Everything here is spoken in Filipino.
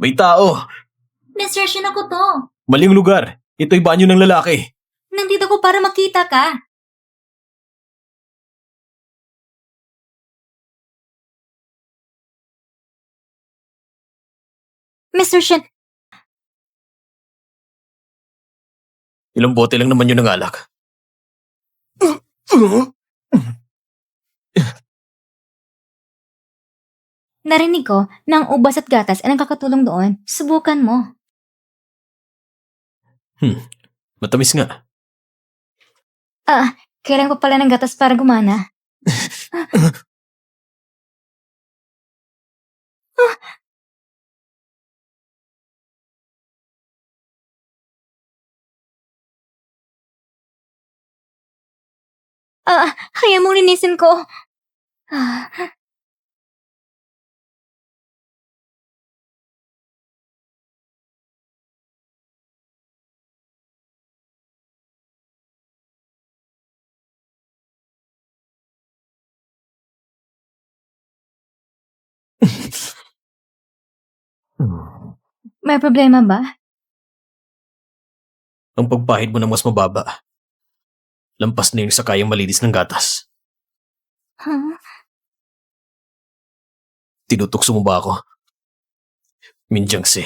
May tao! Mr. Shin, ako to. Maling lugar. Ito'y banyo ng lalaki. Nandito ko para makita ka. Mr. Shin, Ilang bote lang naman yun ng alak. narinig ko na ang ubas at gatas ay nakakatulong doon. Subukan mo. Matamis nga. Kailangan pa pala ng gatas para gumana. Kaya mong linisin ko. May problema ba? Ang pagpahid mo na mas mababa. Lampas na yung sa kayang malinis ng gatas. Huh? Tinutukso mo ba ako? Minjang si.